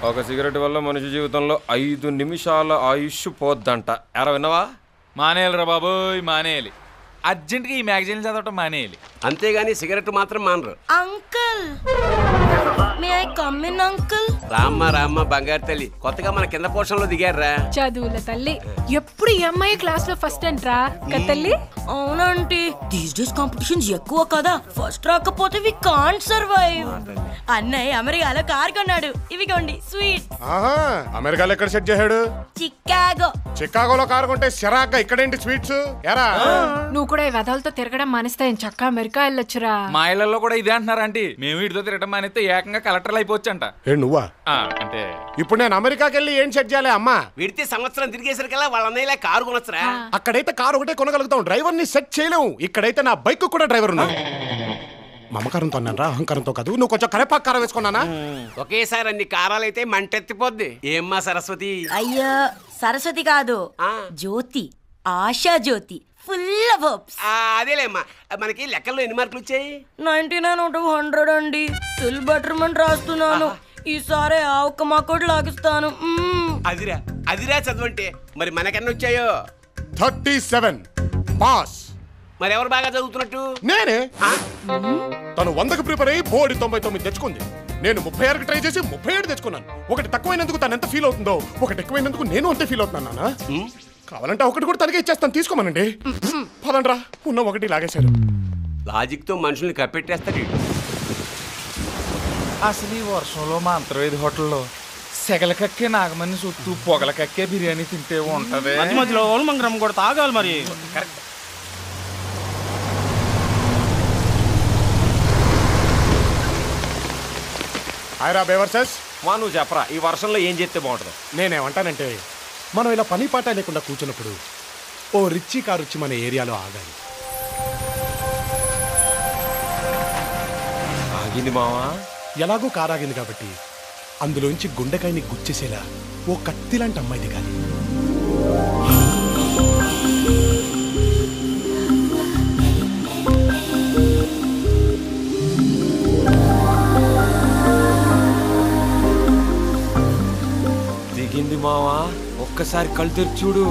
ఒక సిగరెట్ వల్ల మనిషి జీవితంలో 5 నిమిషాల ఆయుష్ పోద్దంట. ఎరా విన్నావా? మానేయాలిరా బాబోయ్, మానేయాలి. అర్జెంట్గా ఈ మ్యాగజైన్ చదవటం మానేయాలి. అంతేగాని సిగరెట్ మాత్రం మానరు. Uncle, may I come in uncle? రామ్మ బంగారు తల్లి, కొత్తగా మన కింద పోర్షన్లో దిగారా? చదువుల తల్లి, ఎప్పుడు ఎంఐ క్లాస్ లో ఫస్ట్ అంట్రా తల్లి. అవునంటీ, దీస్ డేస్ కాంపిటీషన్స్ ఎక్కువ కదా, ఫస్ట్ రాకపోతే వి కాంట్ సర్వైవ్. అన్నయ్య అమెరికాలో కార్ కొన్నాడు, ఇవిగోండి స్వీట్. అమెరికాలో ఎక్కడ సెట్ చేశాడు? చికాగో. చికాగోలో కారు కొంటే సిరాగ్గా ఇక్కడేంటి స్వీట్స్? ఎరా నువ్వు కూడా ఈ వెధలతో తిరగడం మానేస్తాయని చక్క అమెరికా వెళ్ళొచ్చురా. మా ఇళ్లలో కూడా ఇదే అంటున్నారు ఆంటీ. మేము వీటితో తిరగడం మానేస్తే ఏకంగా కలెక్టర్లు అయిపోవచ్చంట. నువ్వా? అంటే ఇప్పుడు నేను అమెరికాకి వెళ్ళి ఏం సెట్ చేయాలి అమ్మా? విడితే సంవత్సరం తిరిగేసరికల్లా వాళ్ళ అన్నయ్యలా కారు కొనొచ్చరా? అక్కడైతే కారు ఒకటే కొనగలుగుతాం, డ్రైవర్ ని సెట్ చేయలేము. ఇక్కడైతే నా బైక్ కూడా డ్రైవర్ ఉన్నాడు. మమకారంతో అన్నారా, అహంకారంతో కాదు. నువ్వు కొంచెం కరేపాకు కారం వేసుకున్నానా? ఒకేసారి అన్ని కారాలైతే మంటెత్తిపోద్ది. ఏమ్మా సరస్వతి? అయ్యా సరస్వతి కాదు, జ్యోతి, ఆశా జ్యోతి, ఫుల్ ఆఫ్ హోప్స్. అదేలేమ్మా, మనకి లెక్కల్లో ఎన్ని మార్కులు వచ్చాయి? 99 out of 100 అండి. స్టిల్ బెటర్మెంట్ రాస్తున్నాను. ఈసారి ఆ ఒక్క మాకోటి లాగిస్తాను. అదిరా చదవంటే. మరి మనకెన్ని వచ్చాయో? 37 పాస్. మరి ఎవరు బాగా చదువుతున్నట్టు? నేనే. తను 100కి ప్రిపేర్ అయ్యి బోర్డు 99 తెచ్చుకుంది. నేను 36కి ట్రై చేసి 37 తెచ్చుకున్నాను. ఒకటి తక్కువైనందుకు తను ఎంత ఫీల్ అవుతుందో, ఒకటి ఎక్కువైనందుకు నేను అంతే ఫీల్ అవుతున్నాను నాన్న. కావాలంటే ఒకటి కూడా తనకే ఇచ్చేస్తాను, తీసుకోమనండి. పదండ్రా, ఉన్న ఒకటి లాగేశారు. లాజిక్ తో మనుషుల్ని కప్పెట్టేస్తాడు. అసలు ఈ వర్షంలో మా అంతర్వేది హోటల్లో సెగల కక్కే నాగమని చుట్టూ పొగల కక్కే బిర్యానీ తింటే ఉంటది. మధ్య మధ్యలో ఓల్మంగరం కూడా తాగాలి మరి. హాయ్ రా బేవర్సెస్. నువ్వు చెప్పరా, ఈ వర్షంలో ఏం చేస్తే బాగుంటుంది? నేనేమంటానంటే, మనం ఇలా పని పాట లేకుండా కూర్చున్నప్పుడు ఓ రిచ్చి కారు వచ్చి మన ఏరియాలో ఆగాలి. ఆగింది మావా. ఎలాగో కారు ఆగింది కాబట్టి అందులోంచి గుండెకాయని గుచ్చేసేలా ఓ కత్తి లాంటి అమ్మాయి దిగాలి. దిగింది మావా, ఒక్కసారి కళ్ళు తెరిచి చూడు.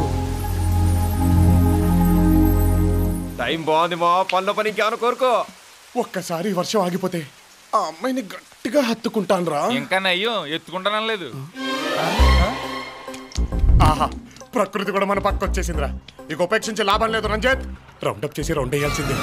టైం బాగుంది మావా, పనిలో పని ఇంకేమైనా కోరుకో. ఒక్కసారి వర్షం ఆగిపోతే ఆ అమ్మాయిని గట్టిగా హత్తుకుంటాను రా. ఇంకా నయ్యో ఎత్తుకుంటానం లేదు. ఆహా, ప్రకృతి కూడా మన పక్క వచ్చేసిందిరా. ఇక ఉపేక్షించే లాభం లేదు రంజిత్. రౌండప్ చేసి రౌండ్ వేయాల్సిందే.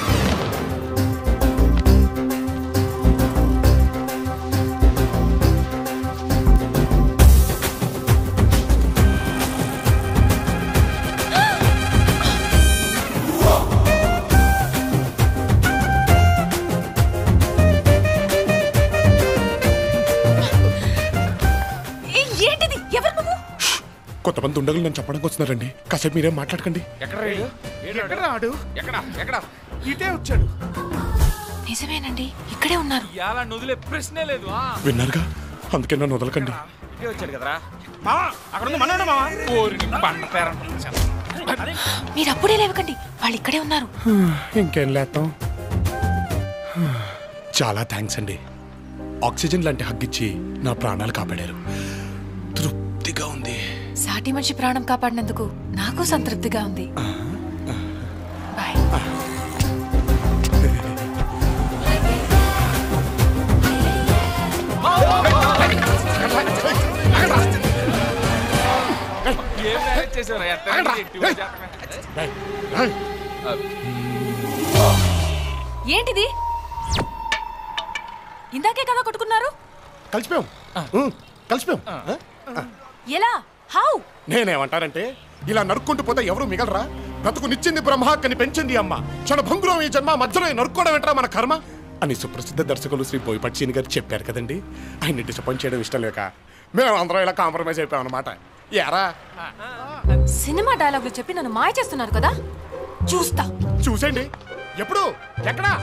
కొంతమంది ఉండగలు నన్ను చెప్పడానికి వస్తున్నారండి, కాసేపు మీరేం మాట్లాడకండి. ఇటే వచ్చాడు. నిజమేనండి, ఇక్కడే ఉన్నారు. ఇలా నుదిలే ప్రశ్నే లేదు. విన్నారుగా, అందుకే నన్ను వదలకండి. ఇటే వచ్చాడు కదరా. మీరు అప్పుడే లేవకండి, వాళ్ళు ఇక్కడే ఉన్నారు. ఇంకేం లేస్తాం. చాలా థ్యాంక్స్ అండి. ఆక్సిజన్ లాంటి హగ్గిచ్చి నా ప్రాణాలు కాపాడారు. తృప్తిగా ఉంది. సాటి మనిషి ప్రాణం కాపాడినందుకు నాకు సంతృప్తిగా ఉంది. బాయ్. ఏంటిది? ఇందాకే కదా కొట్టుకున్నారు. కలిసిపోయాం. ఎలా? హౌ? నేనేమంటానంటే, ఇలా నరుక్కుంటూ పోతే ఎవరు మిగలరా? బ్రతుకు నిచ్చింది బ్రహ్మ, కని పెంచింది అమ్మ. క్షణభంగురం ఈ జన్మ, మధ్యలో నరుక్కోవడం ఏంట్రా మన కర్మ అని సుప్రసిద్ధ దర్శకులు శ్రీ బోయపాటి గారు చెప్పారు కదండి. ఆయన్ని డిసప్పాయింట్ చేయడం ఇష్టం లేక మేము అందరం ఇలా కాంప్రమైజ్ అయిపోయాం అనమాట. యారా, సినిమా డైలాగులు చెప్పి నన్ను మాయ చేస్తున్నారు కదా, చూస్తా. చూసేయండి. ఎప్పుడు? ఎక్కడా?